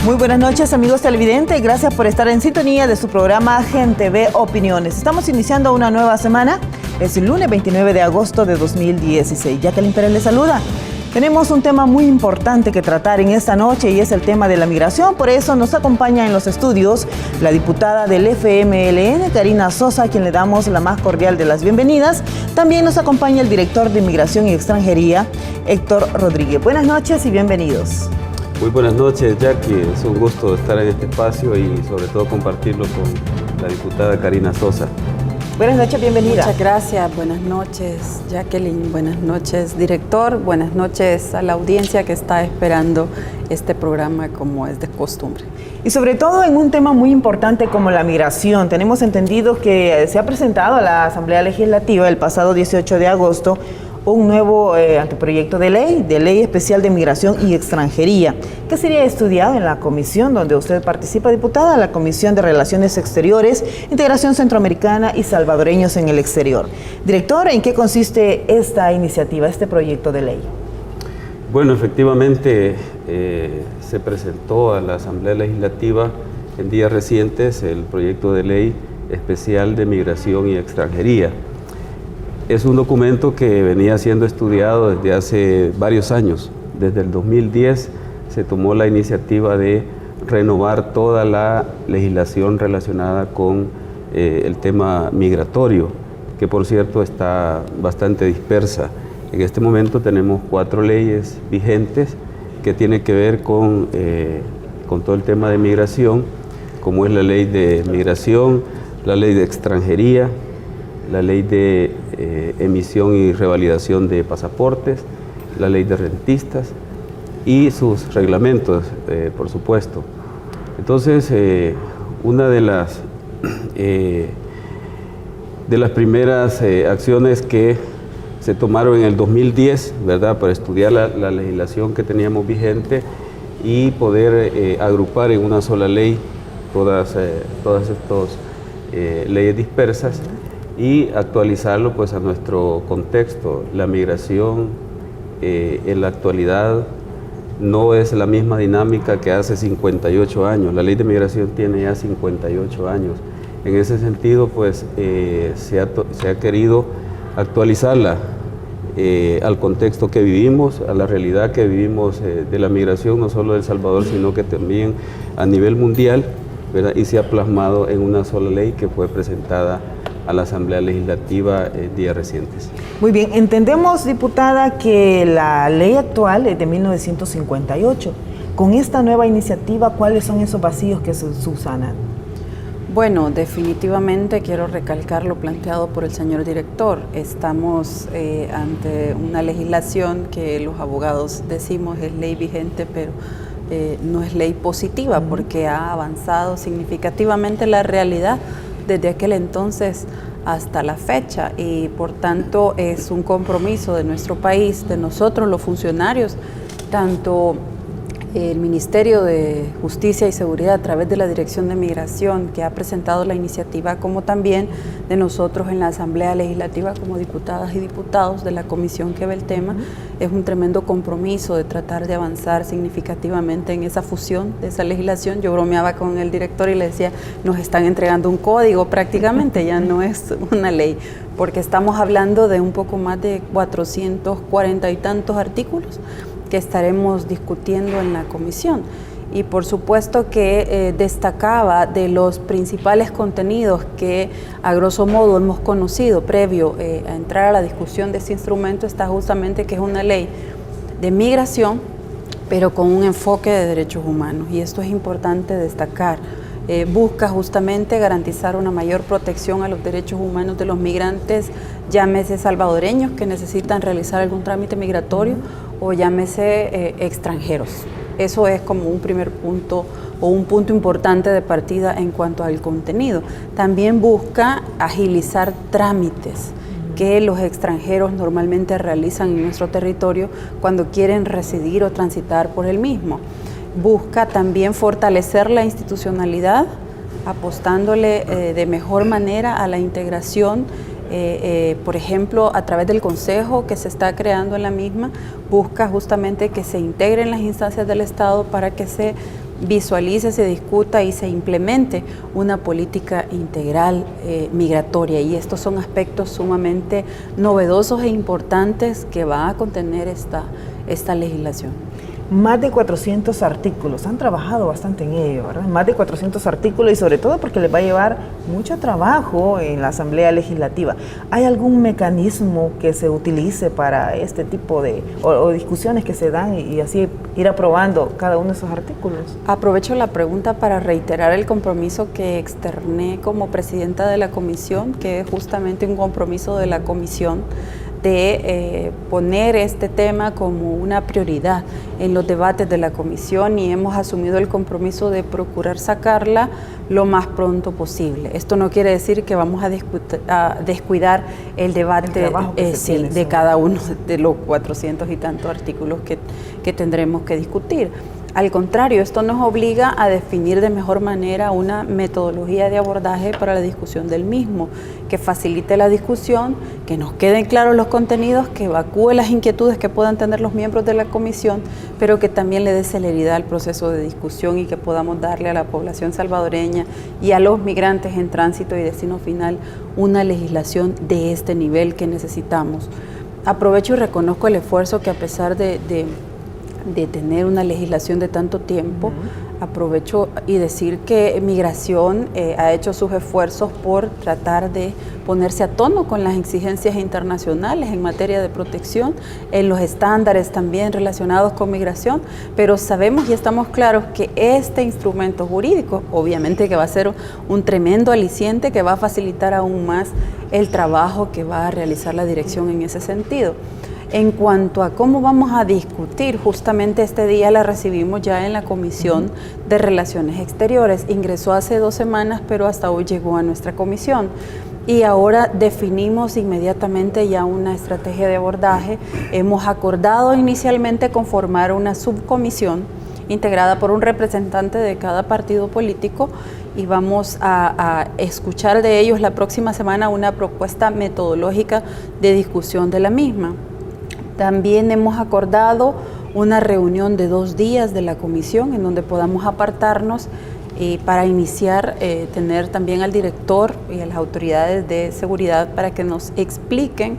Muy buenas noches, amigos televidentes. Gracias por estar en sintonía de su programa Gente Ve Opiniones. Estamos iniciando una nueva semana. Es el lunes 29 de agosto de 2016. Jacqueline Pérez les saluda. Tenemos un tema muy importante que tratar en esta noche y es el tema de la migración. Por eso nos acompaña en los estudios la diputada del FMLN, Karina Sosa, a quien le damos la más cordial de las bienvenidas. También nos acompaña el director de Inmigración y Extranjería, Héctor Rodríguez. Buenas noches y bienvenidos. Muy buenas noches, Jackie. Es un gusto estar en este espacio y sobre todo compartirlo con la diputada Karina Sosa. Buenas noches, bienvenida. Muchas gracias. Buenas noches, Jacqueline. Buenas noches, director. Buenas noches a la audiencia que está esperando este programa como es de costumbre. Y sobre todo en un tema muy importante como la migración. Tenemos entendido que se ha presentado a la Asamblea Legislativa el pasado 18 de agosto un nuevo anteproyecto de ley especial de migración y extranjería, que sería estudiado en la comisión donde usted participa, diputada, la Comisión de Relaciones Exteriores, Integración Centroamericana y Salvadoreños en el Exterior. Director, ¿en qué consiste esta iniciativa, este proyecto de ley? Bueno, efectivamente se presentó a la Asamblea Legislativa en días recientes el proyecto de ley especial de migración y extranjería. Es un documento que venía siendo estudiado desde hace varios años. Desde el 2010 se tomó la iniciativa de renovar toda la legislación relacionada con el tema migratorio, que por cierto está bastante dispersa. En este momento tenemos 4 leyes vigentes que tienen que ver con todo el tema de migración, como es la ley de migración, la ley de extranjería, la ley de emisión y revalidación de pasaportes, la ley de rentistas y sus reglamentos, por supuesto. Entonces, una de las primeras acciones que se tomaron en el 2010, ¿verdad?, para estudiar la legislación que teníamos vigente y poder agrupar en una sola ley todas estas leyes dispersas y actualizarlo pues a nuestro contexto. La migración en la actualidad no es la misma dinámica que hace 58 años. La ley de migración tiene ya 58 años. En ese sentido pues se ha querido actualizarla al contexto que vivimos, a la realidad que vivimos de la migración, no solo de El Salvador, sino que también a nivel mundial, ¿verdad? Y se ha plasmado en una sola ley que fue presentada a la Asamblea Legislativa en días recientes. Muy bien, entendemos, diputada, que la ley actual es de 1958. Con esta nueva iniciativa, ¿cuáles son esos vacíos que se subsanan? Bueno, definitivamente quiero recalcar lo planteado por el señor director. Estamos ante una legislación que los abogados decimos es ley vigente, pero no es ley positiva porque ha avanzado significativamente la realidad desde aquel entonces hasta la fecha y por tanto es un compromiso de nuestro país, de nosotros los funcionarios, tanto el Ministerio de Justicia y Seguridad a través de la Dirección de Migración que ha presentado la iniciativa, como también de nosotros en la Asamblea Legislativa como diputadas y diputados de la comisión que ve el tema. Es un tremendo compromiso de tratar de avanzar significativamente en esa fusión de esa legislación. Yo bromeaba con el director y le decía, nos están entregando un código prácticamente, ya no es una ley, porque estamos hablando de un poco más de 440 y tantos artículos que estaremos discutiendo en la comisión. Y por supuesto que destacaba de los principales contenidos que a grosso modo hemos conocido previo a entrar a la discusión de este instrumento, está justamente que es una ley de migración, pero con un enfoque de derechos humanos. Y esto es importante destacar. Busca justamente garantizar una mayor protección a los derechos humanos de los migrantes, llámese salvadoreños que necesitan realizar algún trámite migratorio o llámese extranjeros. Eso es como un primer punto o un punto importante de partida en cuanto al contenido. También busca agilizar trámites que los extranjeros normalmente realizan en nuestro territorio cuando quieren residir o transitar por el mismo. Busca también fortalecer la institucionalidad, apostándole de mejor manera a la integración, por ejemplo, a través del consejo que se está creando en la misma, busca justamente que se integren las instancias del Estado para que se visualice, se discuta y se implemente una política integral migratoria. Y estos son aspectos sumamente novedosos e importantes que va a contener esta legislación. Más de 400 artículos, han trabajado bastante en ello, ¿verdad? Más de 400 artículos y sobre todo porque les va a llevar mucho trabajo en la Asamblea Legislativa. ¿Hay algún mecanismo que se utilice para este tipo de o discusiones que se dan y así ir aprobando cada uno de esos artículos? Aprovecho la pregunta para reiterar el compromiso que externé como presidenta de la comisión, que es justamente un compromiso de la comisión de poner este tema como una prioridad en los debates de la comisión, y hemos asumido el compromiso de procurar sacarla lo más pronto posible. Esto no quiere decir que vamos a descuidar el debate de cada uno de los 400 y tantos artículos que tendremos que discutir. Al contrario, esto nos obliga a definir de mejor manera una metodología de abordaje para la discusión del mismo, que facilite la discusión, que nos queden claros los contenidos, que evacúe las inquietudes que puedan tener los miembros de la comisión, pero que también le dé celeridad al proceso de discusión y que podamos darle a la población salvadoreña y a los migrantes en tránsito y destino final una legislación de este nivel que necesitamos. Aprovecho y reconozco el esfuerzo que, a pesar de tener una legislación de tanto tiempo, aprovecho y decir que Migración ha hecho sus esfuerzos por tratar de ponerse a tono con las exigencias internacionales en materia de protección, en los estándares también relacionados con migración, pero sabemos y estamos claros que este instrumento jurídico, obviamente que va a ser un tremendo aliciente que va a facilitar aún más el trabajo que va a realizar la dirección en ese sentido. En cuanto a cómo vamos a discutir, justamente este día la recibimos ya en la Comisión de Relaciones Exteriores. Ingresó hace 2 semanas, pero hasta hoy llegó a nuestra comisión. Y ahora definimos inmediatamente ya una estrategia de abordaje. Hemos acordado inicialmente conformar una subcomisión integrada por un representante de cada partido político, y vamos a escuchar de ellos la próxima semana una propuesta metodológica de discusión de la misma. También hemos acordado una reunión de 2 días de la comisión en donde podamos apartarnos para iniciar, tener también al director y a las autoridades de seguridad para que nos expliquen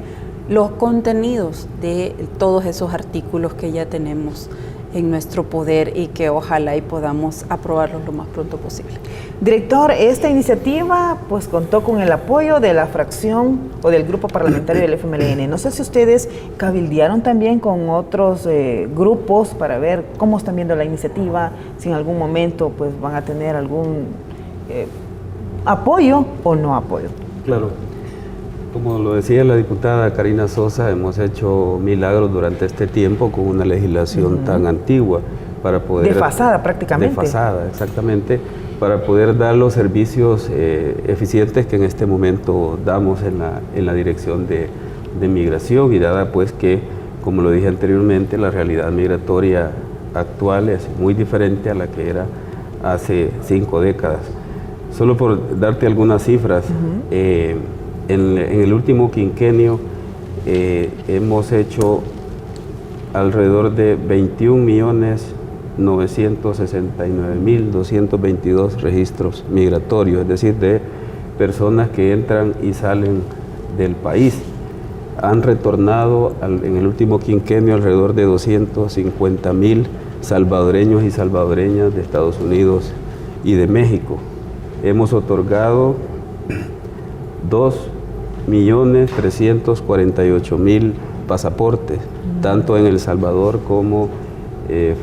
los contenidos de todos esos artículos que ya tenemos en nuestro poder y que ojalá y podamos aprobarlos lo más pronto posible. Director, esta iniciativa pues contó con el apoyo de la fracción o del grupo parlamentario del FMLN. No sé si ustedes cabildearon también con otros grupos para ver cómo están viendo la iniciativa, si en algún momento pues van a tener algún apoyo o no apoyo. Claro. Como lo decía la diputada Karina Sosa, hemos hecho milagros durante este tiempo con una legislación tan antigua para poder... Desfasada prácticamente. Desfasada, exactamente, para poder dar los servicios eficientes que en este momento damos en la dirección de migración, y dada pues que, como lo dije anteriormente, la realidad migratoria actual es muy diferente a la que era hace 5 décadas. Solo por darte algunas cifras, en el último quinquenio hemos hecho alrededor de 21.969.222 registros migratorios, es decir, de personas que entran y salen del país. Han retornado en el último quinquenio alrededor de 250.000 salvadoreños y salvadoreñas de Estados Unidos y de México. Hemos otorgado 2.348.000 pasaportes, tanto en El Salvador como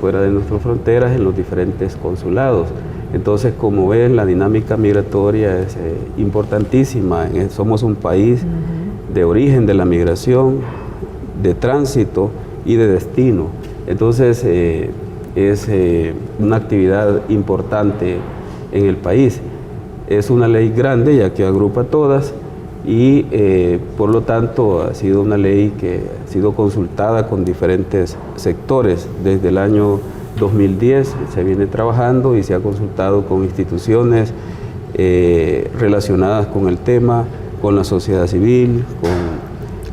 fuera de nuestras fronteras, en los diferentes consulados. Entonces, como ven, la dinámica migratoria es importantísima. Somos un país de origen de la migración, de tránsito y de destino. Entonces, es una actividad importante en el país. Es una ley grande, ya que agrupa todas, y por lo tanto ha sido una ley que ha sido consultada con diferentes sectores. Desde el año 2010 se viene trabajando y se ha consultado con instituciones relacionadas con el tema, con la sociedad civil, con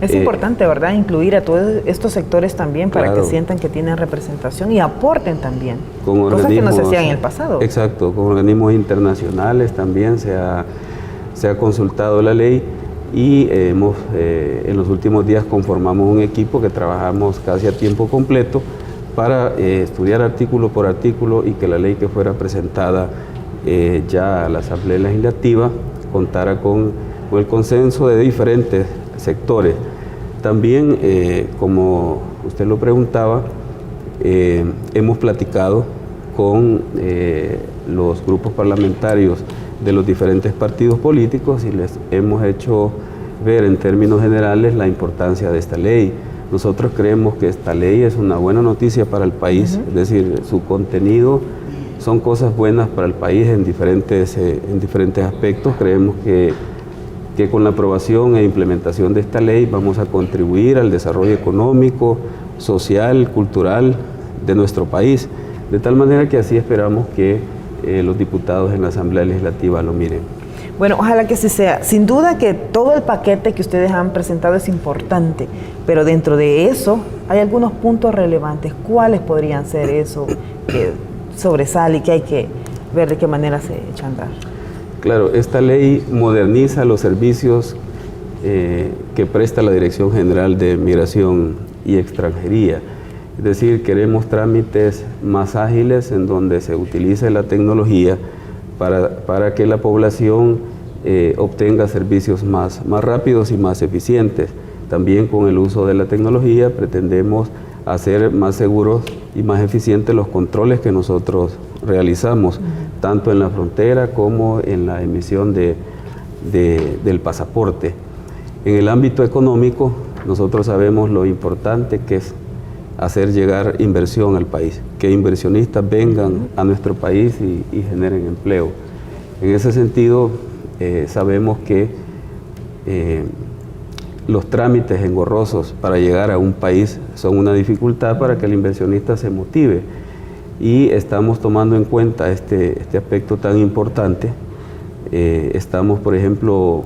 Es importante, ¿verdad?, incluir a todos estos sectores también para claro, que sientan que tienen representación y aporten también, con cosas que no se hacían en el pasado. Exacto, con organismos internacionales también se ha consultado la ley y en los últimos días conformamos un equipo que trabajamos casi a tiempo completo para estudiar artículo por artículo y que la ley que fuera presentada ya a la Asamblea Legislativa contara con el consenso de diferentes sectores. También, como usted lo preguntaba, hemos platicado con los grupos parlamentarios de los diferentes partidos políticos y les hemos hecho ver en términos generales la importancia de esta ley. Nosotros creemos que esta ley es una buena noticia para el país, es decir, su contenido son cosas buenas para el país en diferentes aspectos. Creemos que con la aprobación e implementación de esta ley vamos a contribuir al desarrollo económico, social, cultural de nuestro país, de tal manera que así esperamos que los diputados en la Asamblea Legislativa lo miren. Bueno, ojalá que así sea. Sin duda que todo el paquete que ustedes han presentado es importante, pero dentro de eso hay algunos puntos relevantes. ¿Cuáles podrían ser eso que sobresale y que hay que ver de qué manera se echa a andar? Claro, esta ley moderniza los servicios que presta la Dirección General de Migración y Extranjería. Es decir, queremos trámites más ágiles en donde se utilice la tecnología para que la población obtenga servicios más rápidos y más eficientes. También con el uso de la tecnología pretendemos hacer más seguros y más eficientes los controles que nosotros realizamos, tanto en la frontera como en la emisión del pasaporte. En el ámbito económico, nosotros sabemos lo importante que es hacer llegar inversión al país, que inversionistas vengan a nuestro país y generen empleo. En ese sentido, sabemos que los trámites engorrosos para llegar a un país son una dificultad para que el inversionista se motive, y estamos tomando en cuenta este aspecto tan importante. Estamos, por ejemplo,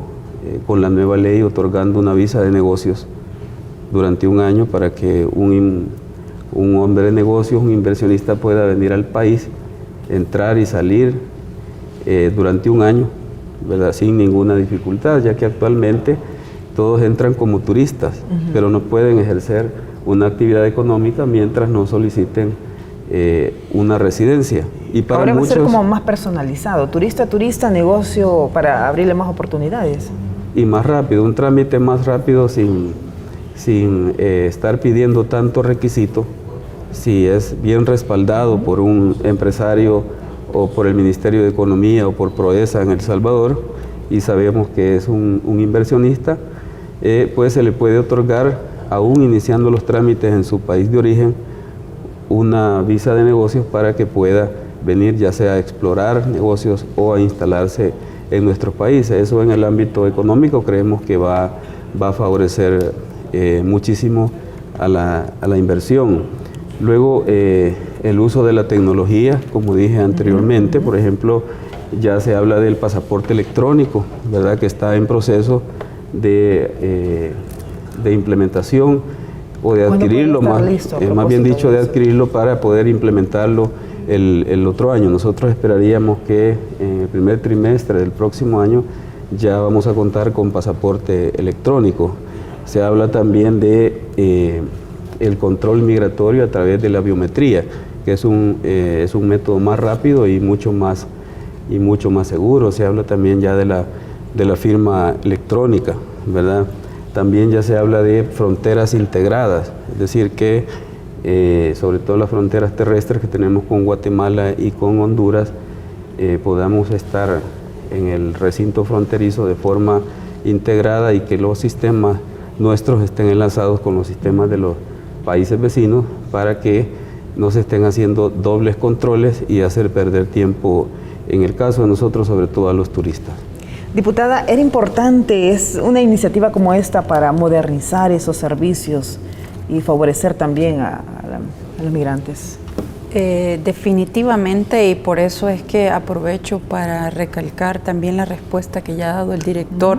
con la nueva ley otorgando una visa de negocios durante un año para que un hombre de negocios, un inversionista, pueda venir al país, entrar y salir durante un año, ¿verdad?, sin ninguna dificultad, ya que actualmente todos entran como turistas, pero no pueden ejercer una actividad económica mientras no soliciten una residencia. Y para ahora muchos, va a ser como más personalizado, turista, negocio, para abrirle más oportunidades. Y más rápido, un trámite más rápido sin estar pidiendo tanto requisito, si es bien respaldado por un empresario o por el Ministerio de Economía o por Proesa en El Salvador, y sabemos que es un inversionista, pues se le puede otorgar, aún iniciando los trámites en su país de origen, una visa de negocios para que pueda venir ya sea a explorar negocios o a instalarse en nuestro país. Eso en el ámbito económico creemos que va a favorecer muchísimo a la inversión. Luego, el uso de la tecnología, como dije anteriormente, por ejemplo, ya se habla del pasaporte electrónico, ¿verdad?, que está en proceso de implementación o de adquirirlo, más bien dicho, de adquirirlo para poder implementarlo el otro año. Nosotros esperaríamos que en el primer trimestre del próximo año ya vamos a contar con pasaporte electrónico. Se habla también de el control migratorio a través de la biometría, que es un método más rápido y mucho más seguro. Se habla también ya de la firma electrónica, ¿verdad? También ya se habla de fronteras integradas, es decir que sobre todo las fronteras terrestres que tenemos con Guatemala y con Honduras, podamos estar en el recinto fronterizo de forma integrada y que los sistemas nuestros estén enlazados con los sistemas de los países vecinos para que no se estén haciendo dobles controles y hacer perder tiempo, en el caso de nosotros, sobre todo a los turistas. Diputada, era importante, es una iniciativa como esta para modernizar esos servicios y favorecer también a los migrantes. Definitivamente, y por eso es que aprovecho para recalcar también la respuesta que ya ha dado el director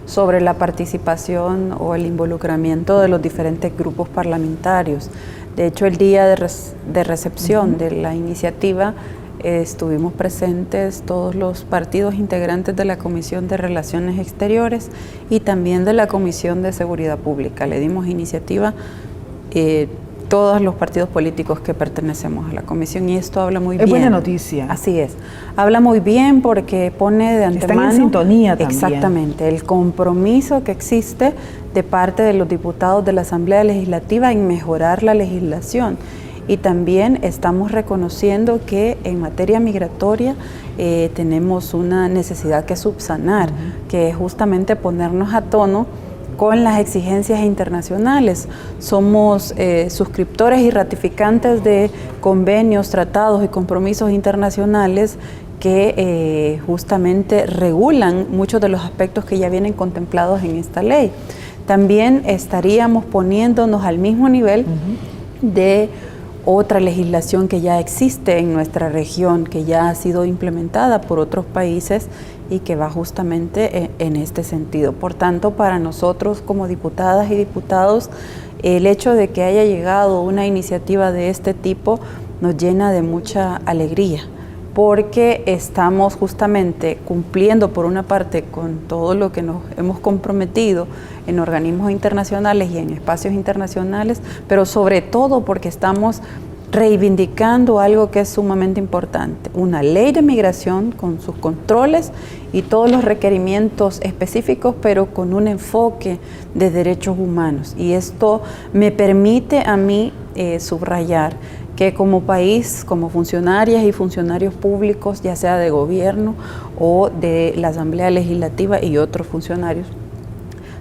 sobre la participación o el involucramiento de los diferentes grupos parlamentarios. De hecho, el día de recepción de la iniciativa estuvimos presentes todos los partidos integrantes de la Comisión de Relaciones Exteriores y también de la Comisión de Seguridad Pública. Le dimos iniciativa todos los partidos políticos que pertenecemos a la comisión, y esto habla muy bien. Es buena noticia. Así es. Habla muy bien porque pone de antemano... Están en sintonía también. Exactamente. El compromiso que existe de parte de los diputados de la Asamblea Legislativa en mejorar la legislación. Y también estamos reconociendo que en materia migratoria tenemos una necesidad que subsanar, que es justamente ponernos a tono con las exigencias internacionales. Somos suscriptores y ratificantes de convenios, tratados y compromisos internacionales que justamente regulan muchos de los aspectos que ya vienen contemplados en esta ley. También estaríamos poniéndonos al mismo nivel de otra legislación que ya existe en nuestra región, que ya ha sido implementada por otros países y que va justamente en este sentido. Por tanto, para nosotros como diputadas y diputados, el hecho de que haya llegado una iniciativa de este tipo nos llena de mucha alegría, porque estamos justamente cumpliendo por una parte con todo lo que nos hemos comprometido en organismos internacionales y en espacios internacionales, pero sobre todo porque estamos reivindicando algo que es sumamente importante, una ley de migración con sus controles y todos los requerimientos específicos, pero con un enfoque de derechos humanos. Y esto me permite a mí subrayar que como país, como funcionarias y funcionarios públicos, ya sea de gobierno o de la Asamblea Legislativa y otros funcionarios,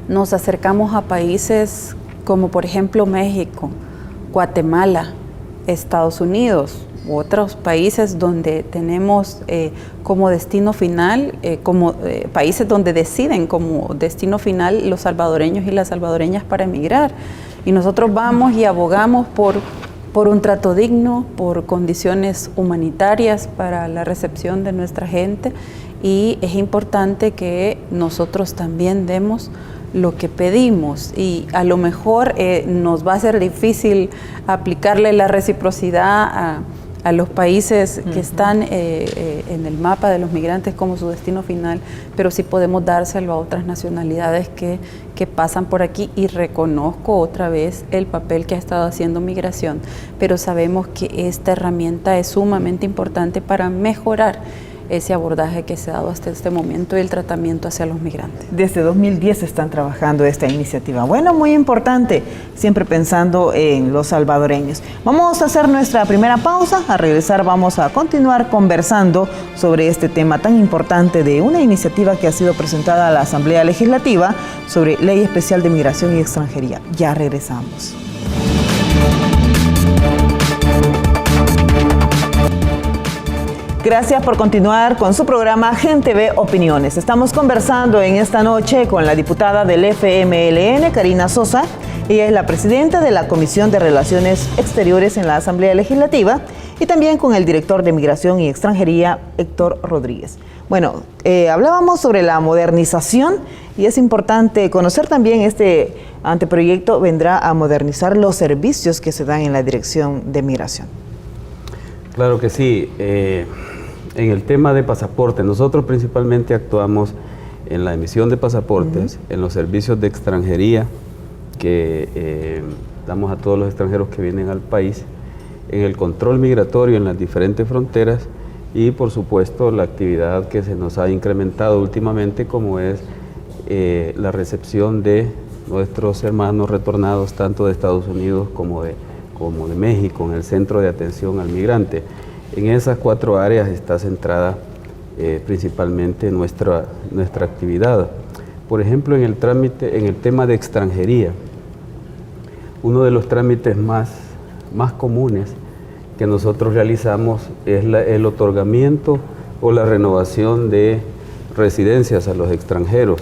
nos acercamos a países como por ejemplo México, Guatemala, Estados Unidos u otros países donde tenemos como destino final, países donde deciden como destino final los salvadoreños y las salvadoreñas para emigrar. Y nosotros vamos y abogamos por un trato digno, por condiciones humanitarias para la recepción de nuestra gente, y es importante que nosotros también demos lo que pedimos, y a lo mejor nos va a ser difícil aplicarle la reciprocidad a los países que están en el mapa de los migrantes como su destino final, pero sí podemos dárselo a otras nacionalidades que pasan por aquí, y reconozco otra vez el papel que ha estado haciendo migración, pero sabemos que esta herramienta es sumamente importante para mejorar ese abordaje que se ha dado hasta este momento y el tratamiento hacia los migrantes. Desde 2010 están trabajando esta iniciativa. Bueno, muy importante, siempre pensando en los salvadoreños. Vamos a hacer nuestra primera pausa. A regresar vamos a continuar conversando sobre este tema tan importante de una iniciativa que ha sido presentada a la Asamblea Legislativa sobre Ley Especial de Migración y Extranjería. Ya regresamos. Gracias por continuar con su programa Gente Ve Opiniones. Estamos conversando en esta noche con la diputada del FMLN, Karina Sosa. Ella es la presidenta de la Comisión de Relaciones Exteriores en la Asamblea Legislativa, y también con el director de Migración y Extranjería, Héctor Rodríguez. Bueno, hablábamos sobre la modernización, y es importante conocer también este anteproyecto vendrá a modernizar los servicios que se dan en la Dirección de Migración. Claro que sí. En el tema de pasaportes, nosotros principalmente actuamos en la emisión de pasaportes, en los servicios de extranjería que damos a todos los extranjeros que vienen al país, en el control migratorio en las diferentes fronteras, y por supuesto la actividad que se nos ha incrementado últimamente, como es la recepción de nuestros hermanos retornados tanto de Estados Unidos como de México, en el Centro de Atención al Migrante. En esas 4 áreas está centrada principalmente nuestra actividad. Por ejemplo, en el tema de extranjería, uno de los trámites más comunes que nosotros realizamos es el otorgamiento o la renovación de residencias a los extranjeros.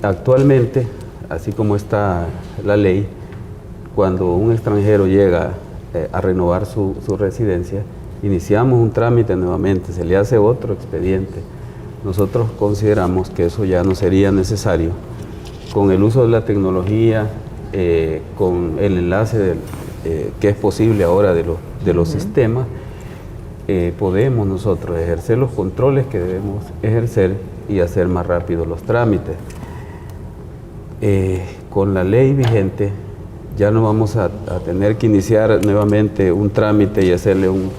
Actualmente, así como está la ley, cuando un extranjero llega a renovar su residencia, iniciamos un trámite nuevamente, se le hace otro expediente nosotros consideramos que eso ya no sería necesario. Con el uso de la tecnología, con el enlace que es posible ahora de los sistemas, podemos nosotros ejercer los controles que debemos ejercer y hacer más rápido los trámites. Con la ley vigente ya no vamos a tener que iniciar nuevamente un trámite y hacerle un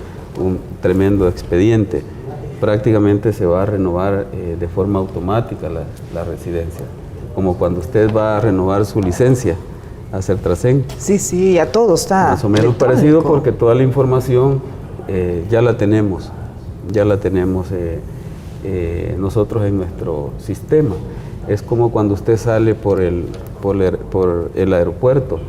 tremendo expediente. Prácticamente se va a renovar de forma automática la residencia, como cuando usted va a renovar su licencia a Sertrasen. Sí, ya todo está más o menos parecido, porque toda la información ya la tenemos nosotros en nuestro sistema. Es como cuando usted sale por el aeropuerto,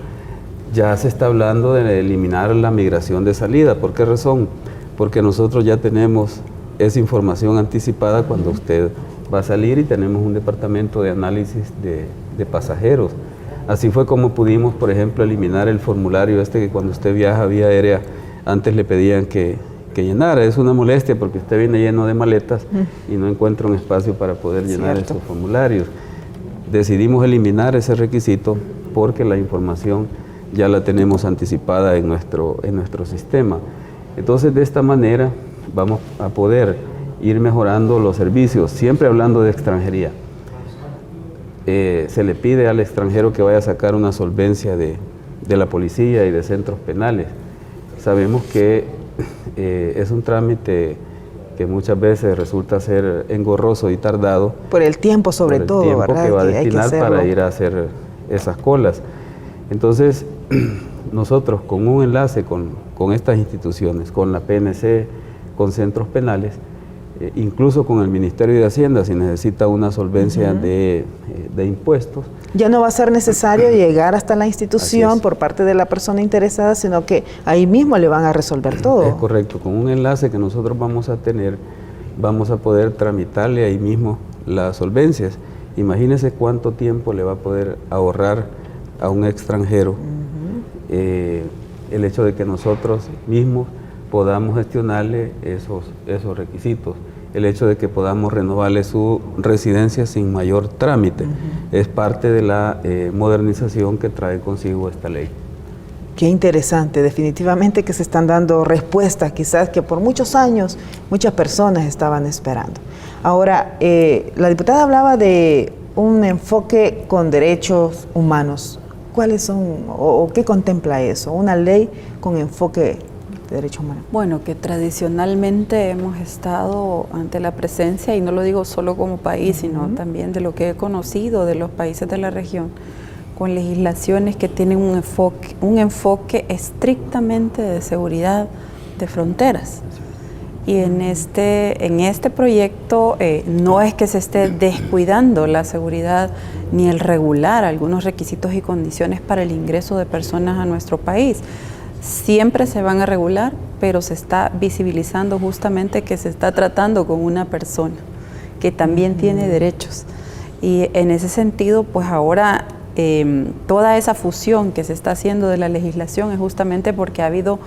ya se está hablando de eliminar la migración de salida. ¿Por qué razón? Porque nosotros ya tenemos esa información anticipada cuando usted va a salir, y tenemos un departamento de análisis de pasajeros. Así fue como pudimos, por ejemplo, eliminar el formulario que cuando usted viaja vía aérea antes le pedían que llenara. Es una molestia porque usted viene lleno de maletas y no encuentra un espacio para poder llenar esos formularios. Decidimos eliminar ese requisito porque la información ya la tenemos anticipada en nuestro sistema. Entonces, de esta manera vamos a poder ir mejorando los servicios, siempre hablando de extranjería. Se le pide al extranjero que vaya a sacar una solvencia de la policía y de centros penales. Sabemos que es un trámite que muchas veces resulta ser engorroso y tardado. Por el tiempo sobre todo, ¿verdad? Por el tiempo que va a destinar para ir a hacer esas colas. Entonces, nosotros con un enlace con estas instituciones, con la PNC, con centros penales, incluso con el Ministerio de Hacienda, si necesita una solvencia de impuestos. Ya no va a ser necesario llegar hasta la institución por parte de la persona interesada, sino que ahí mismo le van a resolver todo. Es correcto, con un enlace que nosotros vamos a tener, vamos a poder tramitarle ahí mismo las solvencias. Imagínese cuánto tiempo le va a poder ahorrar a un extranjero el hecho de que nosotros mismos podamos gestionarle esos requisitos, el hecho de que podamos renovarle su residencia sin mayor trámite. Es parte de la modernización que trae consigo esta ley. Qué interesante, definitivamente que se están dando respuestas quizás que por muchos años muchas personas estaban esperando. Ahora, la diputada hablaba de un enfoque con derechos humanos. ¿Cuáles son o qué contempla eso? Una ley con enfoque de derechos humanos. Bueno, que tradicionalmente hemos estado ante la presencia, y no lo digo solo como país, sino también de lo que he conocido de los países de la región, con legislaciones que tienen un enfoque estrictamente de seguridad de fronteras. Y en este proyecto no es que se esté descuidando la seguridad ni el regular algunos requisitos y condiciones para el ingreso de personas a nuestro país. Siempre se van a regular, pero se está visibilizando justamente que se está tratando con una persona que también tiene derechos. Y en ese sentido, pues ahora toda esa fusión que se está haciendo de la legislación es justamente porque ha habido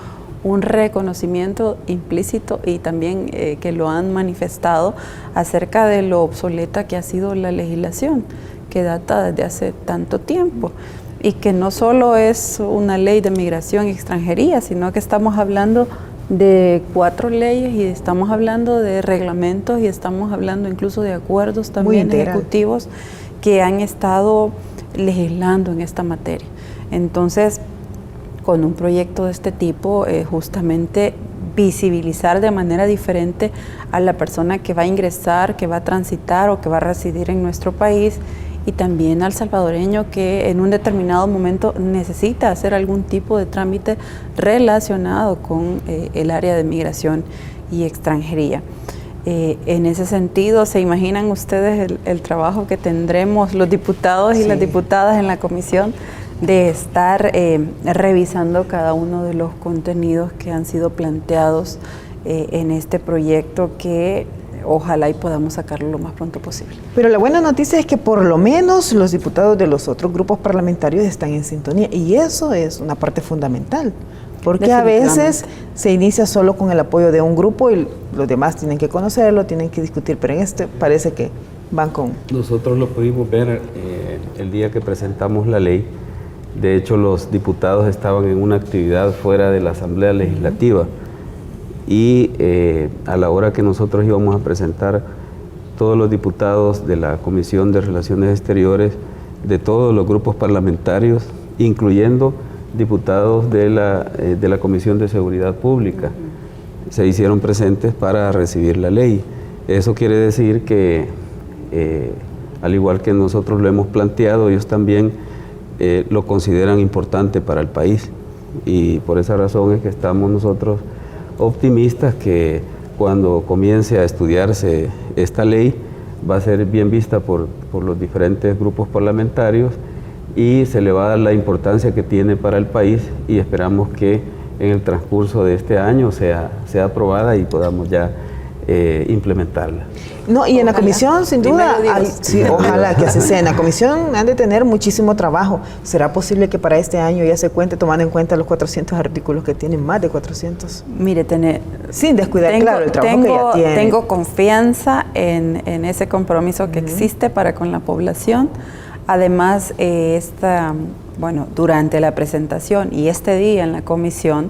un reconocimiento implícito y también que lo han manifestado acerca de lo obsoleta que ha sido la legislación, que data desde hace tanto tiempo, y que no solo es una ley de migración y extranjería, sino que estamos hablando de 4 leyes y estamos hablando de reglamentos y estamos hablando incluso de acuerdos también ejecutivos que han estado legislando en esta materia. Entonces, con un proyecto de este tipo, justamente visibilizar de manera diferente a la persona que va a ingresar, que va a transitar o que va a residir en nuestro país, y también al salvadoreño que en un determinado momento necesita hacer algún tipo de trámite relacionado con el área de migración y extranjería. En ese sentido, ¿se imaginan ustedes el trabajo que tendremos los diputados y las diputadas en la comisión de estar revisando cada uno de los contenidos que han sido planteados en este proyecto, que ojalá y podamos sacarlo lo más pronto posible. Pero la buena noticia es que por lo menos los diputados de los otros grupos parlamentarios están en sintonía y eso es una parte fundamental. Porque a veces se inicia solo con el apoyo de un grupo y los demás tienen que conocerlo, tienen que discutir, pero en este parece que van con... Nosotros lo pudimos ver el día que presentamos la ley. De hecho, los diputados estaban en una actividad fuera de la Asamblea Legislativa y a la hora que nosotros íbamos a presentar, todos los diputados de la Comisión de Relaciones Exteriores, de todos los grupos parlamentarios, incluyendo diputados de la Comisión de Seguridad Pública, se hicieron presentes para recibir la ley. Eso quiere decir que, al igual que nosotros lo hemos planteado, ellos también lo consideran importante para el país. Y por esa razón es que estamos nosotros optimistas que cuando comience a estudiarse esta ley va a ser bien vista por los diferentes grupos parlamentarios y se le va a dar la importancia que tiene para el país y esperamos que en el transcurso de este año sea aprobada y podamos ya implementarla. No, y en la comisión, sin duda, sí, ojalá que así sea. En la comisión han de tener muchísimo trabajo. ¿Será posible que para este año ya se cuente, tomando en cuenta los 400 artículos que tienen, más de 400? Mire, sin descuidar, claro, el trabajo que ya tiene. Tengo confianza en ese compromiso que existe para con la población. Además, durante la presentación y este día en la comisión,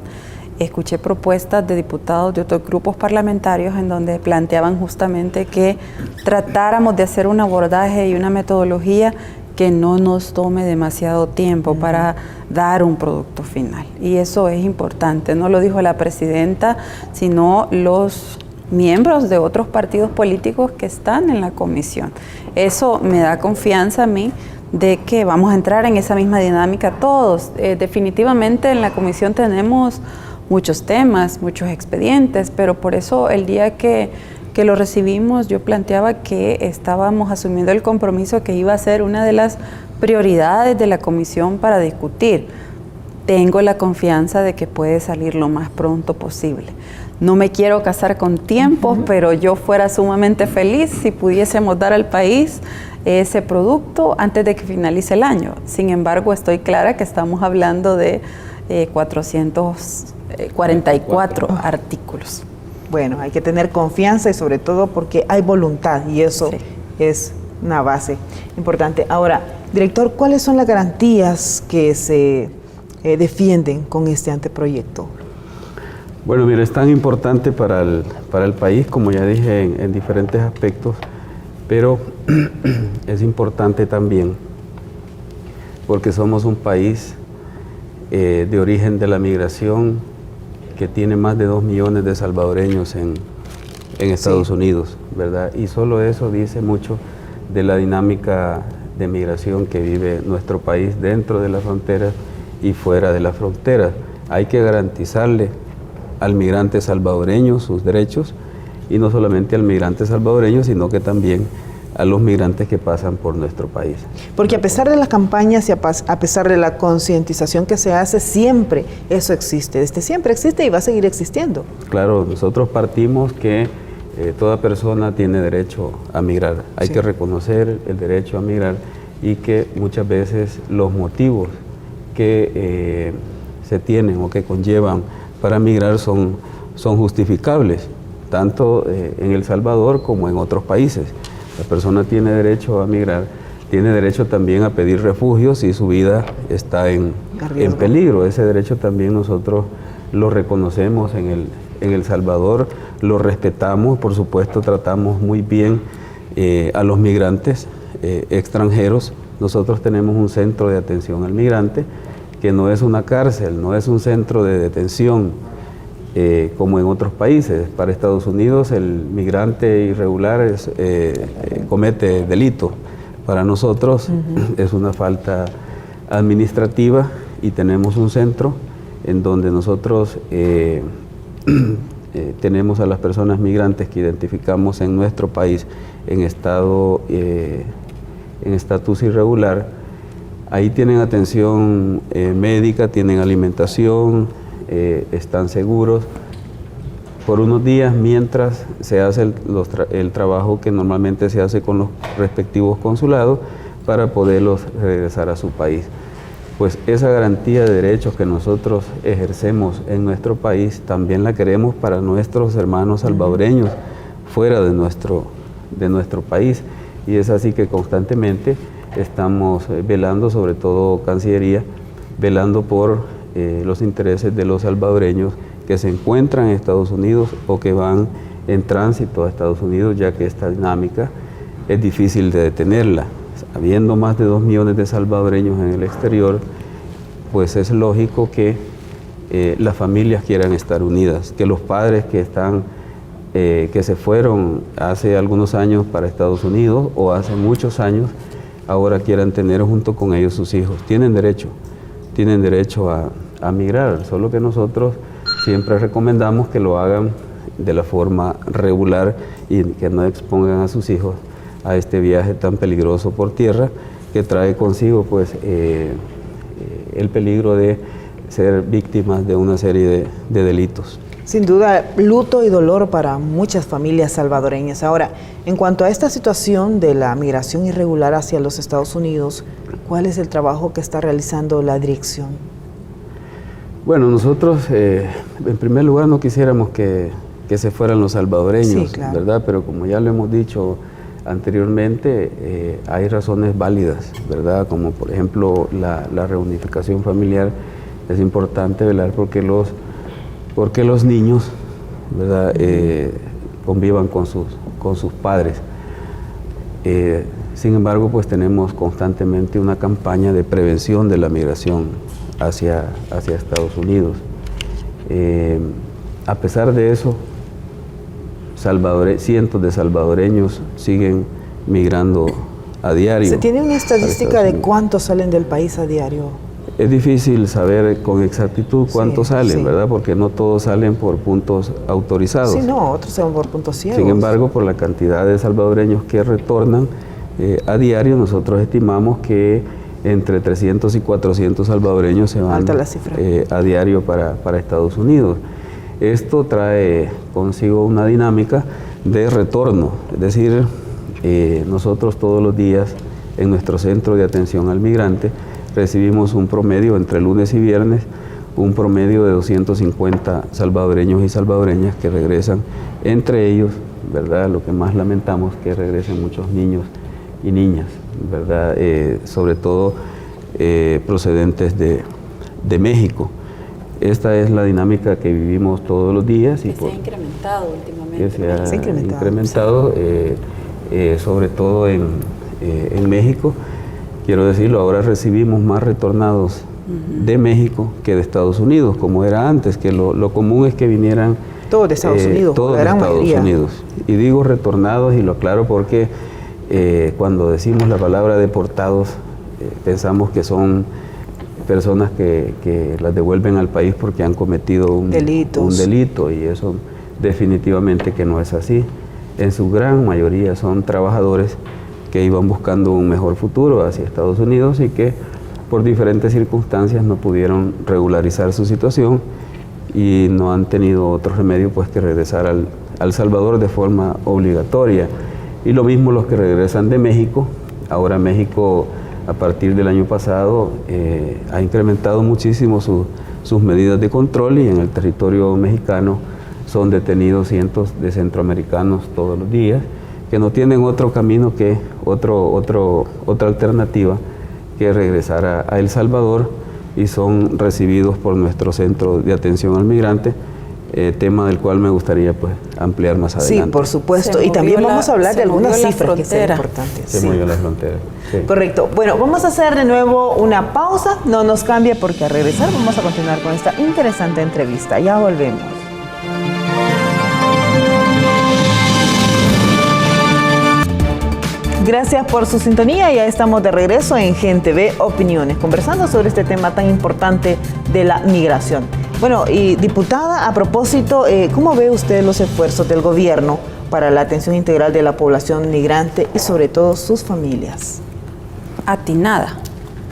escuché propuestas de diputados de otros grupos parlamentarios en donde planteaban justamente que tratáramos de hacer un abordaje y una metodología que no nos tome demasiado tiempo para dar un producto final. Y eso es importante, no lo dijo la presidenta, sino los miembros de otros partidos políticos que están en la comisión. Eso me da confianza a mí de que vamos a entrar en esa misma dinámica todos. Definitivamente en la comisión tenemos muchos temas, muchos expedientes, pero por eso el día que lo recibimos yo planteaba que estábamos asumiendo el compromiso que iba a ser una de las prioridades de la comisión para discutir. Tengo la confianza de que puede salir lo más pronto posible. No me quiero casar con tiempos, pero yo fuera sumamente feliz si pudiésemos dar al país ese producto antes de que finalice el año. Sin embargo, estoy clara que estamos hablando de 444 artículos. Bueno, hay que tener confianza y sobre todo porque hay voluntad y eso es una base importante. Ahora, director, ¿cuáles son las garantías que se defienden con este anteproyecto? Bueno, mira, es tan importante para el país, como ya dije, en diferentes aspectos, pero es importante también porque somos un país de origen de la migración que tiene más de 2 millones de salvadoreños en Estados Unidos, ¿verdad? Y solo eso dice mucho de la dinámica de migración que vive nuestro país dentro de las fronteras y fuera de las fronteras. Hay que garantizarle al migrante salvadoreño sus derechos y no solamente al migrante salvadoreño, sino que también a los migrantes que pasan por nuestro país. Porque a pesar de las campañas y a pesar de la concientización que se hace, siempre eso existe. Siempre existe y va a seguir existiendo. Claro, nosotros partimos que toda persona tiene derecho a migrar. Hay que reconocer el derecho a migrar y que muchas veces los motivos que se tienen o que conllevan para migrar son justificables, tanto en El Salvador como en otros países. La persona tiene derecho a migrar, tiene derecho también a pedir refugio si su vida está en peligro. Ese derecho también nosotros lo reconocemos en El Salvador, lo respetamos, por supuesto tratamos muy bien a los migrantes extranjeros. Nosotros tenemos un centro de atención al migrante que no es una cárcel, no es un centro de detención como en otros países. Para Estados Unidos el migrante irregular comete delito. Para nosotros es una falta administrativa y tenemos un centro en donde nosotros tenemos a las personas migrantes que identificamos en nuestro país en estatus irregular. Ahí tienen atención médica, tienen alimentación, están seguros por unos días mientras se hace el trabajo que normalmente se hace con los respectivos consulados para poderlos regresar a su país. Pues esa garantía de derechos que nosotros ejercemos en nuestro país también la queremos para nuestros hermanos salvadoreños fuera de nuestro país, y es así que constantemente estamos velando, sobre todo Cancillería, velando por los intereses de los salvadoreños que se encuentran en Estados Unidos o que van en tránsito a Estados Unidos, ya que esta dinámica es difícil de detenerla. Habiendo más de 2 millones de salvadoreños en el exterior, pues es lógico que las familias quieran estar unidas, que los padres que se fueron hace algunos años para Estados Unidos o hace muchos años, ahora quieran tener junto con ellos sus hijos. Tienen derecho a migrar, solo que nosotros siempre recomendamos que lo hagan de la forma regular y que no expongan a sus hijos a este viaje tan peligroso por tierra, que trae consigo pues el peligro de ser víctimas de una serie de delitos. Sin duda, luto y dolor para muchas familias salvadoreñas. Ahora, en cuanto a esta situación de la migración irregular hacia los Estados Unidos, ¿cuál es el trabajo que está realizando la dirección? Bueno, nosotros en primer lugar no quisiéramos que se fueran los salvadoreños, sí, claro, ¿verdad? Pero como ya lo hemos dicho anteriormente, hay razones válidas, ¿verdad? Como por ejemplo la reunificación familiar. Es importante velar porque los niños, ¿verdad? Convivan con sus padres. Sin embargo, pues tenemos constantemente una campaña de prevención de la migración hacia Estados Unidos. A pesar de eso, cientos de salvadoreños siguen migrando a diario. ¿Se tiene una estadística de cuántos salen del país a diario? Es difícil saber con exactitud cuántos salen, ¿verdad? Porque no todos salen por puntos autorizados. Sí, no, otros salen por puntos ciegos. Sin embargo, por la cantidad de salvadoreños que retornan a diario, nosotros estimamos que entre 300 y 400 salvadoreños se van a diario para Estados Unidos. Esto trae consigo una dinámica de retorno, es decir, nosotros todos los días en nuestro centro de atención al migrante recibimos un promedio entre lunes y viernes, un promedio de 250 salvadoreños y salvadoreñas que regresan, entre ellos, ¿verdad? Lo que más lamentamos que regresen muchos niños y niñas, ¿verdad? Sobre todo procedentes de México. Esta es la dinámica que vivimos todos los días. Y se ha incrementado últimamente. Que se ha incrementado, sobre todo en México. Quiero decirlo, ahora recibimos más retornados de México que de Estados Unidos, como era antes, que lo común es que vinieran todos de Estados Unidos, todos de Estados Unidos. Y digo retornados y lo aclaro porque cuando decimos la palabra deportados, pensamos que son personas que las devuelven al país porque han cometido un delito, y eso definitivamente que no es así. En su gran mayoría son trabajadores que iban buscando un mejor futuro hacia Estados Unidos y que por diferentes circunstancias no pudieron regularizar su situación y no han tenido otro remedio pues que regresar al Salvador de forma obligatoria. Y lo mismo los que regresan de México. Ahora México, a partir del año pasado, ha incrementado muchísimo sus medidas de control, y en el territorio mexicano son detenidos cientos de centroamericanos todos los días, que no tienen otro camino que otra alternativa que regresar a El Salvador, y son recibidos por nuestro centro de atención al migrante, tema del cual me gustaría pues ampliar más adelante. Sí, por supuesto, y también vamos a hablar de algunas cifras que son importantes. Se movió la frontera. Sí. Correcto. Bueno, vamos a hacer de nuevo una pausa, no nos cambie porque al regresar vamos a continuar con esta interesante entrevista. Ya volvemos. Gracias por su sintonía. Ya estamos de regreso en Gente Ve Opiniones, conversando sobre este tema tan importante de la migración. Bueno, y diputada, a propósito, ¿cómo ve usted los esfuerzos del gobierno para la atención integral de la población migrante y sobre todo sus familias? Atinada.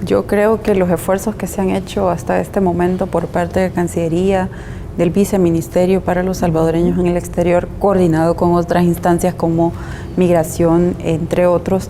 Yo creo que los esfuerzos que se han hecho hasta este momento por parte de Cancillería, del Viceministerio para los Salvadoreños en el Exterior, coordinado con otras instancias como Migración, entre otros,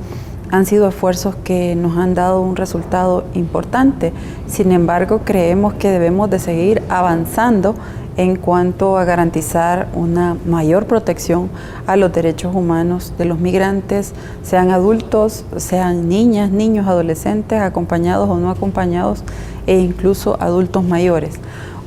han sido esfuerzos que nos han dado un resultado importante. Sin embargo, creemos que debemos de seguir avanzando en cuanto a garantizar una mayor protección a los derechos humanos de los migrantes, sean adultos, sean niñas, niños, adolescentes, acompañados o no acompañados, e incluso adultos mayores.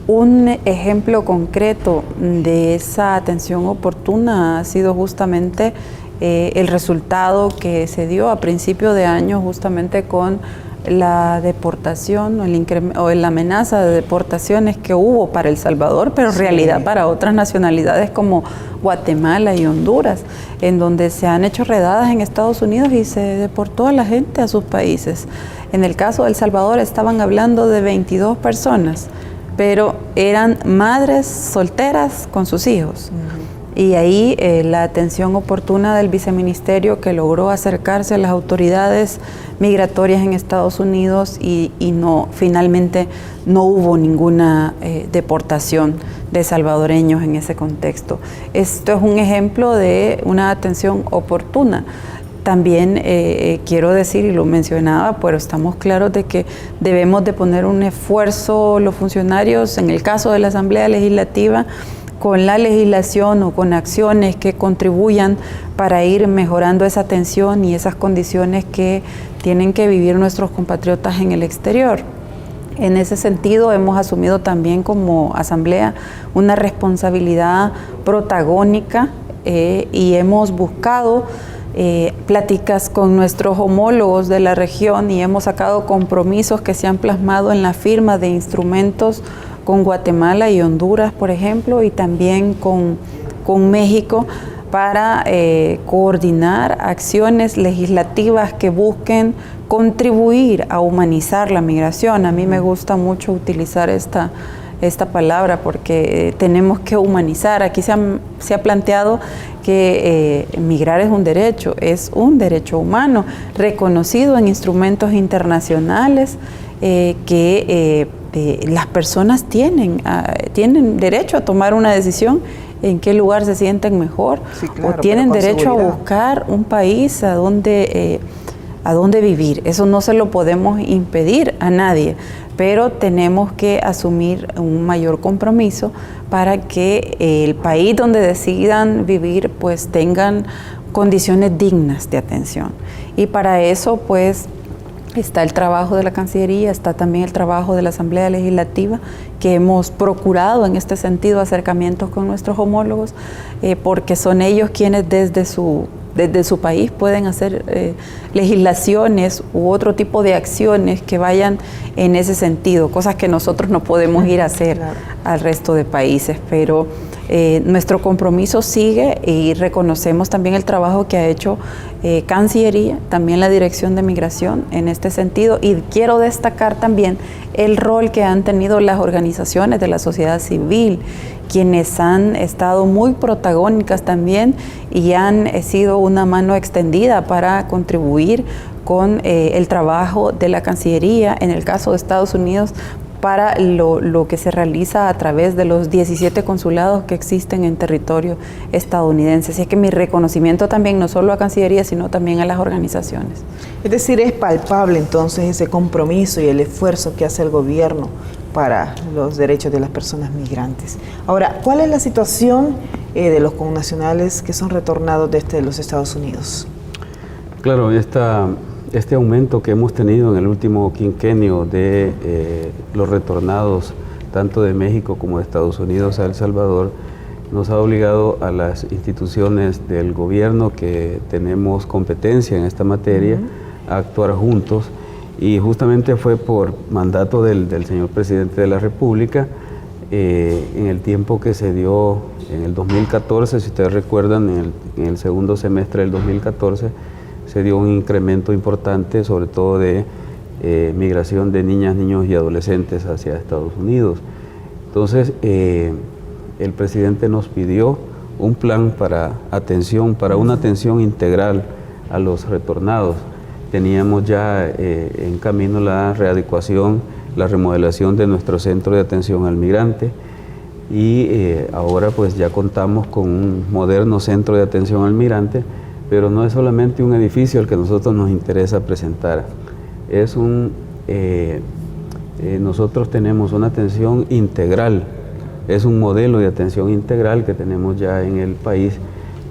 Un ejemplo concreto de esa atención oportuna ha sido justamente el resultado que se dio a principio de año justamente con la deportación o la amenaza de deportaciones que hubo para El Salvador, pero en realidad para otras nacionalidades como Guatemala y Honduras, en donde se han hecho redadas en Estados Unidos y se deportó a la gente a sus países. En el caso de El Salvador estaban hablando de 22 personas, pero eran madres solteras con sus hijos. Y ahí la atención oportuna del viceministerio, que logró acercarse a las autoridades migratorias en Estados Unidos y finalmente no hubo ninguna deportación de salvadoreños en ese contexto. Esto es un ejemplo de una atención oportuna. También quiero decir, y lo mencionaba, pero estamos claros de que debemos de poner un esfuerzo los funcionarios, en el caso de la Asamblea Legislativa, con la legislación o con acciones que contribuyan para ir mejorando esa atención y esas condiciones que tienen que vivir nuestros compatriotas en el exterior. En ese sentido, hemos asumido también como Asamblea una responsabilidad protagónica y hemos buscado pláticas con nuestros homólogos de la región y hemos sacado compromisos que se han plasmado en la firma de instrumentos con Guatemala y Honduras, por ejemplo, y también con México para coordinar acciones legislativas que busquen contribuir a humanizar la migración. A mí me gusta mucho utilizar esta palabra porque tenemos que humanizar. Aquí se ha planteado que migrar es un derecho humano reconocido en instrumentos internacionales que las personas tienen derecho a tomar una decisión en qué lugar se sienten mejor, sí, claro, o tienen derecho a buscar un país a donde vivir. Eso no se lo podemos impedir a nadie, pero tenemos que asumir un mayor compromiso para que el país donde decidan vivir pues tengan condiciones dignas de atención. Y para eso pues está el trabajo de la Cancillería, está también el trabajo de la Asamblea Legislativa, que hemos procurado en este sentido acercamientos con nuestros homólogos, porque son ellos quienes desde su país pueden hacer legislaciones u otro tipo de acciones que vayan en ese sentido, cosas que nosotros no podemos ir a hacer al resto de países, pero nuestro compromiso sigue y reconocemos también el trabajo que ha hecho Cancillería, también la Dirección de Migración en este sentido, y quiero destacar también el rol que han tenido las organizaciones de la sociedad civil, quienes han estado muy protagónicas también y han sido una mano extendida para contribuir con el trabajo de la Cancillería, en el caso de Estados Unidos, para lo que se realiza a través de los 17 consulados que existen en territorio estadounidense. Así es que mi reconocimiento también no solo a Cancillería, sino también a las organizaciones. Es decir, es palpable entonces ese compromiso y el esfuerzo que hace el gobierno para los derechos de las personas migrantes. Ahora, ¿cuál es la situación de los connacionales que son retornados desde los Estados Unidos? Claro, este aumento que hemos tenido en el último quinquenio de los retornados tanto de México como de Estados Unidos a El Salvador nos ha obligado a las instituciones del gobierno que tenemos competencia en esta materia a actuar juntos, y justamente fue por mandato del señor presidente de la República en el tiempo que se dio en el 2014, si ustedes recuerdan, en el segundo semestre del 2014 se dio un incremento importante, sobre todo de migración de niñas, niños y adolescentes hacia Estados Unidos. Entonces, el presidente nos pidió un plan para una atención integral a los retornados. Teníamos ya en camino la readecuación, la remodelación de nuestro centro de atención al migrante. y ahora pues ya contamos con un moderno centro de atención al migrante, pero no es solamente un edificio al que nosotros nos interesa presentar, nosotros tenemos una atención integral, es un modelo de atención integral que tenemos ya en el país,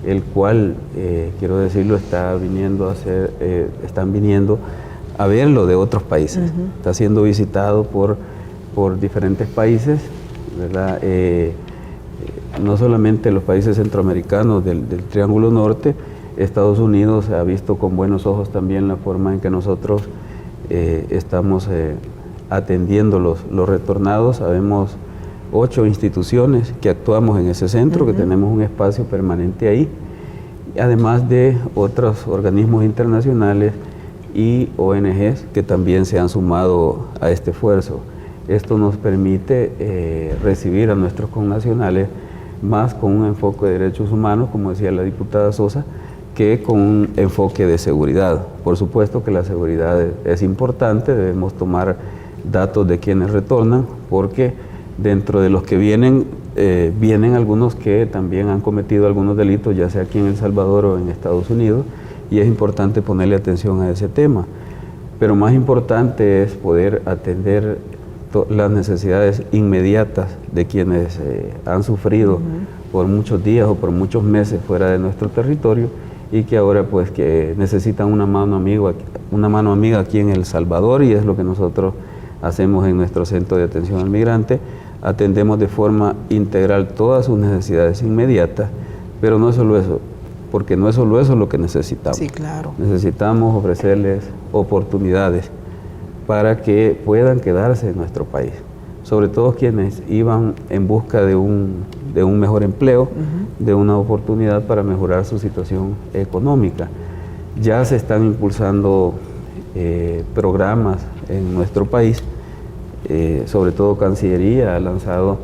el cual, quiero decirlo, están viniendo a verlo de otros países. Está siendo visitado por diferentes países, ¿verdad? No solamente los países centroamericanos del Triángulo Norte. Estados Unidos ha visto con buenos ojos también la forma en que nosotros estamos atendiendo los retornados. Sabemos 8 instituciones que actuamos en ese centro, que tenemos un espacio permanente ahí, además de otros organismos internacionales y ONGs que también se han sumado a este esfuerzo. Esto nos permite recibir a nuestros connacionales más con un enfoque de derechos humanos, como decía la diputada Sosa, que con un enfoque de seguridad. Por supuesto que la seguridad es importante, debemos tomar datos de quienes retornan, porque dentro de los que vienen algunos que también han cometido algunos delitos, ya sea aquí en El Salvador o en Estados Unidos, y es importante ponerle atención a ese tema. Pero más importante es poder atender las necesidades inmediatas de quienes han sufrido por muchos días o por muchos meses fuera de nuestro territorio, y que ahora pues que necesitan una mano amiga aquí en El Salvador, y es lo que nosotros hacemos en nuestro centro de atención al migrante. Atendemos de forma integral todas sus necesidades inmediatas, pero no es solo eso, porque no es solo eso lo que necesitamos. Sí, claro. Necesitamos ofrecerles oportunidades para que puedan quedarse en nuestro país, sobre todo quienes iban en busca de un mejor empleo, de una oportunidad para mejorar su situación económica. Ya se están impulsando programas en nuestro país, sobre todo Cancillería ha lanzado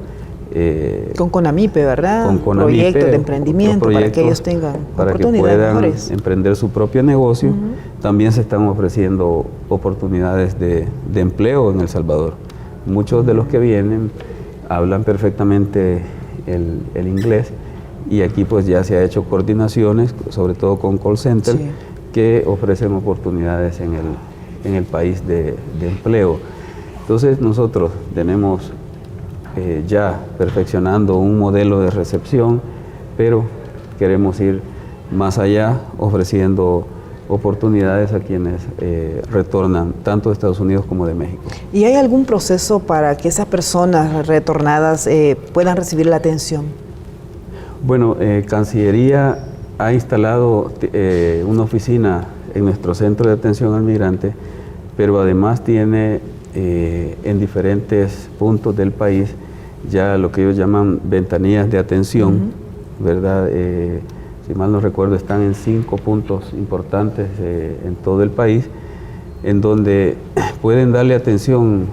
con CONAMIPE, ¿verdad? Con CONAMIPE, proyectos de emprendimiento para que ellos tengan para que puedan emprender su propio negocio. También se están ofreciendo oportunidades de empleo en El Salvador. Muchos de los que vienen hablan perfectamente el inglés, y aquí pues ya se ha hecho coordinaciones, sobre todo con call center, que ofrecen oportunidades en el país de empleo. Entonces nosotros tenemos ya perfeccionando un modelo de recepción, pero queremos ir más allá, ofreciendo oportunidades a quienes retornan tanto de Estados Unidos como de México. ¿Y hay algún proceso para que esas personas retornadas puedan recibir la atención? Bueno, Cancillería ha instalado una oficina en nuestro centro de atención al migrante, pero además tiene en diferentes puntos del país ya lo que ellos llaman ventanillas de atención, ¿verdad? Si mal no recuerdo, están en 5 puntos importantes en todo el país, en donde pueden darle atención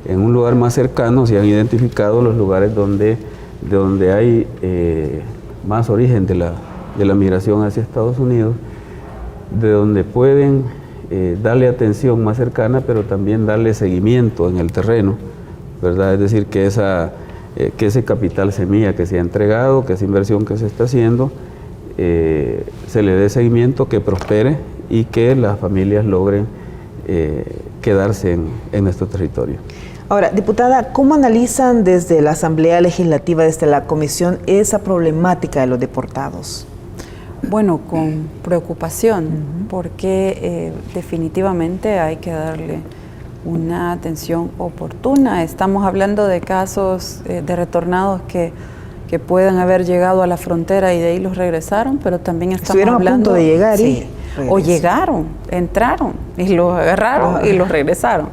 en un lugar más cercano. Se han identificado los lugares donde hay más origen de la migración hacia Estados Unidos, de donde pueden darle atención más cercana, pero también darle seguimiento en el terreno, ¿verdad? Es decir, que ese capital semilla que se ha entregado, que esa inversión que se está haciendo, se le dé seguimiento, que prospere y que las familias logren quedarse en nuestro territorio. Ahora, diputada, ¿cómo analizan desde la Asamblea Legislativa, desde la Comisión, esa problemática de los deportados? Bueno, con preocupación, porque definitivamente hay que darle una atención oportuna. Estamos hablando de casos de retornados que puedan haber llegado a la frontera y de ahí los regresaron, pero también estamos hablando... a punto de llegar o llegaron, entraron y los agarraron y los regresaron.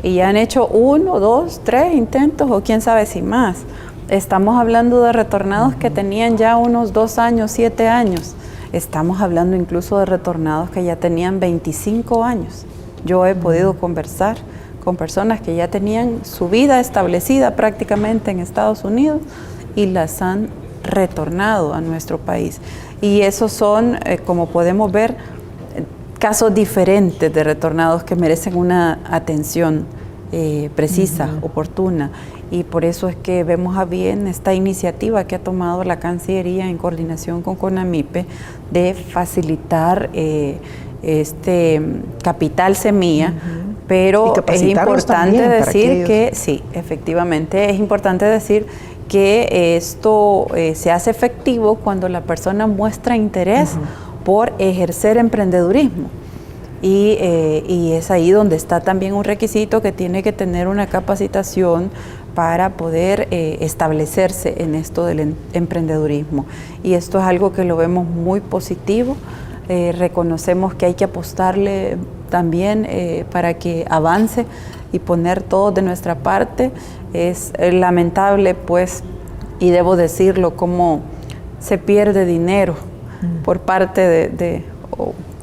Y han hecho 1, 2, 3 intentos o quién sabe si más. Estamos hablando de retornados que tenían ya unos 2 años, 7 años. Estamos hablando incluso de retornados que ya tenían 25 años. Yo he podido conversar con personas que ya tenían su vida establecida prácticamente en Estados Unidos y las han retornado a nuestro país. Y esos son, como podemos ver, casos diferentes de retornados que merecen una atención precisa, oportuna. y por eso es que vemos a bien esta iniciativa que ha tomado la Cancillería en coordinación con CONAMIPE de facilitar este capital semilla, pero es importante decir que, sí, efectivamente, es importante decir que esto se hace efectivo cuando la persona muestra interés por ejercer emprendedurismo. Y es ahí donde está también un requisito que tiene que tener una capacitación para poder establecerse en esto del emprendedurismo. Y esto es algo que lo vemos muy positivo. Reconocemos que hay que apostarle también para que avance y poner todo de nuestra parte. Es lamentable, pues, y debo decirlo, cómo se pierde dinero por parte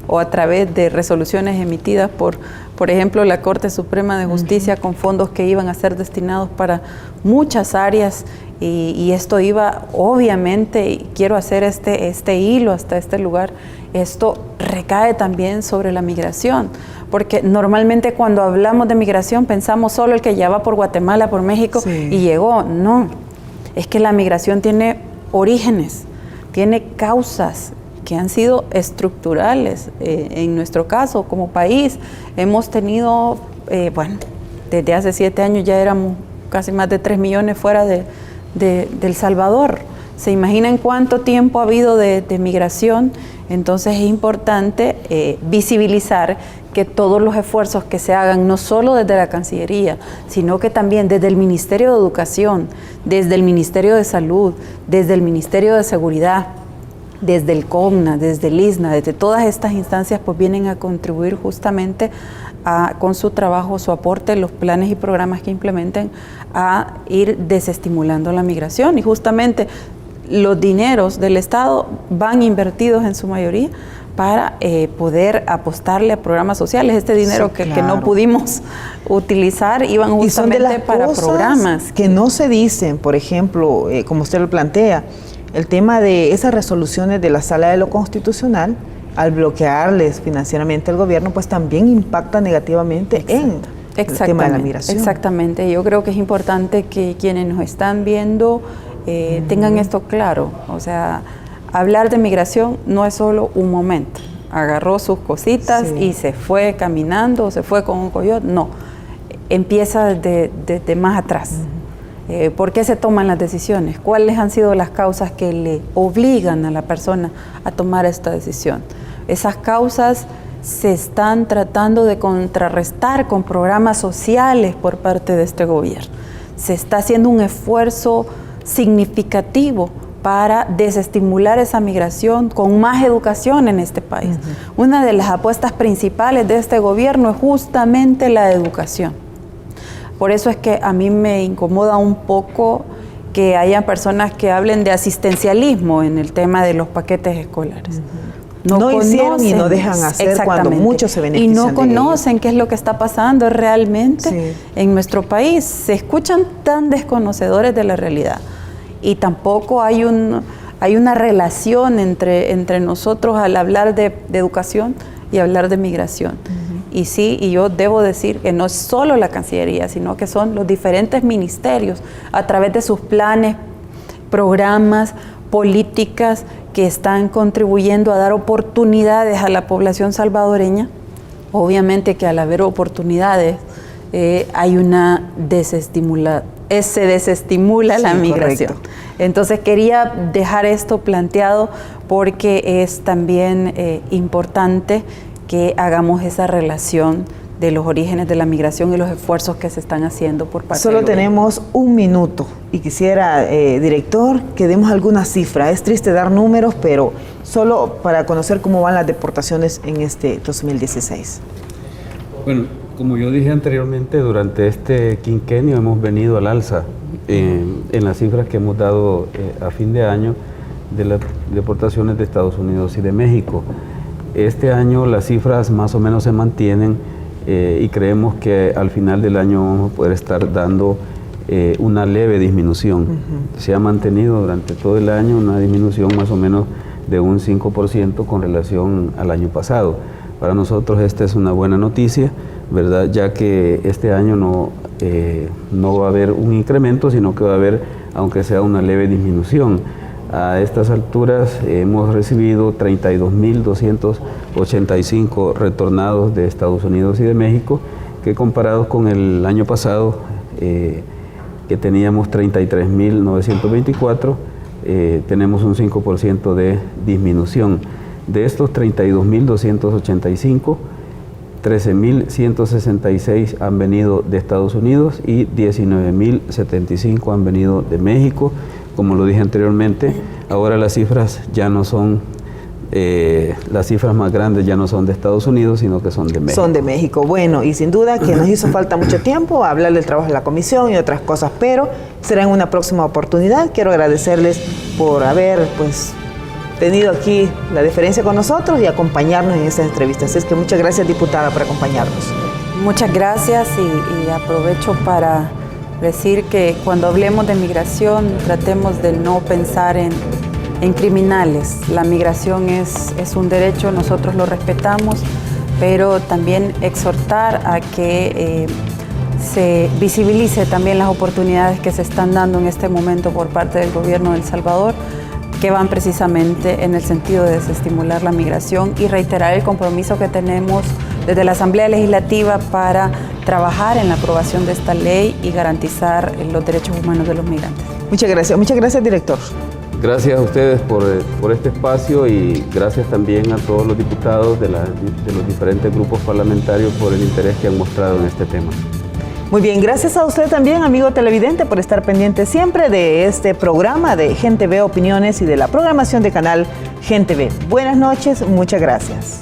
o a través de resoluciones emitidas por ejemplo, la Corte Suprema de Justicia con fondos que iban a ser destinados para muchas áreas y esto iba, obviamente, y quiero hacer este hilo hasta este lugar, esto recae también sobre la migración, porque normalmente cuando hablamos de migración pensamos solo el que ya va por Guatemala, por México y llegó. No, es que la migración tiene orígenes, tiene causas que han sido estructurales. En nuestro caso, como país, hemos tenido, desde hace 7 años ya éramos casi más de 3 millones fuera de El Salvador. ¿Se imaginan cuánto tiempo ha habido de migración? Entonces es importante visibilizar que todos los esfuerzos que se hagan, no solo desde la Cancillería, sino que también desde el Ministerio de Educación, desde el Ministerio de Salud, desde el Ministerio de Seguridad, desde el CONA, desde el ISNA, desde todas estas instancias, pues vienen a contribuir justamente con su trabajo, su aporte, los planes y programas que implementen a ir desestimulando la migración. Y justamente los dineros del Estado van invertidos en su mayoría para poder apostarle a programas sociales. Este dinero que no pudimos utilizar iban justamente para programas. Que no se dicen, por ejemplo, como usted lo plantea, el tema de esas resoluciones de la Sala de lo Constitucional, al bloquearles financieramente al gobierno, pues también impacta negativamente en el tema de la migración. Exactamente. Yo creo que es importante que quienes nos están viendo tengan esto claro. O sea, hablar de migración no es solo un momento. Agarró sus cositas y se fue caminando, se fue con un coyote. No, empieza desde más atrás. ¿Por qué se toman las decisiones? ¿Cuáles han sido las causas que le obligan a la persona a tomar esta decisión? Esas causas se están tratando de contrarrestar con programas sociales por parte de este gobierno. Se está haciendo un esfuerzo significativo para desestimular esa migración con más educación en este país. Una de las apuestas principales de este gobierno es justamente la educación. Por eso es que a mí me incomoda un poco que haya personas que hablen de asistencialismo en el tema de los paquetes escolares. No hicieron y no dejan hacer cuando muchos se benefician de ello. Y no conocen qué es lo que está pasando realmente en nuestro país. Se escuchan tan desconocedores de la realidad. Y tampoco hay una relación entre nosotros al hablar de educación y hablar de migración. Y sí, y yo debo decir que no es solo la Cancillería, sino que son los diferentes ministerios a través de sus planes, programas, políticas que están contribuyendo a dar oportunidades a la población salvadoreña. Obviamente que al haber oportunidades hay una se desestimula la migración. Correcto. Entonces quería dejar esto planteado porque es también importante que hagamos esa relación de los orígenes de la migración y los esfuerzos que se están haciendo por parte del gobierno. Solo tenemos 1 minuto y quisiera, director, que demos alguna cifra. Es triste dar números, pero solo para conocer cómo van las deportaciones en este 2016. Bueno, como yo dije anteriormente, durante este quinquenio hemos venido al alza en las cifras que hemos dado a fin de año de las deportaciones de Estados Unidos y de México. Este año las cifras más o menos se mantienen y creemos que al final del año vamos a poder estar dando una leve disminución. Se ha mantenido durante todo el año una disminución más o menos de un 5% con relación al año pasado. Para nosotros esta es una buena noticia, ¿verdad? Ya que este año no no va a haber un incremento, sino que va a haber, aunque sea una leve disminución. A estas alturas hemos recibido 32.285 retornados de Estados Unidos y de México, que comparados con el año pasado, que teníamos 33.924, tenemos un 5% de disminución. De estos 32.285, 13.166 han venido de Estados Unidos y 19.075 han venido de México. Como lo dije anteriormente, ahora las cifras ya no son, las cifras más grandes ya no son de Estados Unidos, sino que son de México. Son de México. Bueno, y sin duda que nos hizo falta mucho tiempo hablar del trabajo de la comisión y otras cosas, pero será en una próxima oportunidad. Quiero agradecerles por haber, pues, tenido aquí la deferencia con nosotros y acompañarnos en esta entrevista. Así es que muchas gracias, diputada, por acompañarnos. Muchas gracias y aprovecho para decir que cuando hablemos de migración tratemos de no pensar en criminales. La migración es un derecho, nosotros lo respetamos, pero también exhortar a que se visibilice también las oportunidades que se están dando en este momento por parte del gobierno de El Salvador, que van precisamente en el sentido de desestimular la migración y reiterar el compromiso que tenemos desde la Asamblea Legislativa para trabajar en la aprobación de esta ley y garantizar los derechos humanos de los migrantes. Muchas gracias, director. Gracias a ustedes por este espacio y gracias también a todos los diputados de los diferentes grupos parlamentarios por el interés que han mostrado en este tema. Muy bien, gracias a usted también, amigo televidente, por estar pendiente siempre de este programa de Gente Ve Opiniones y de la programación de canal Gente Ve. Buenas noches, muchas gracias.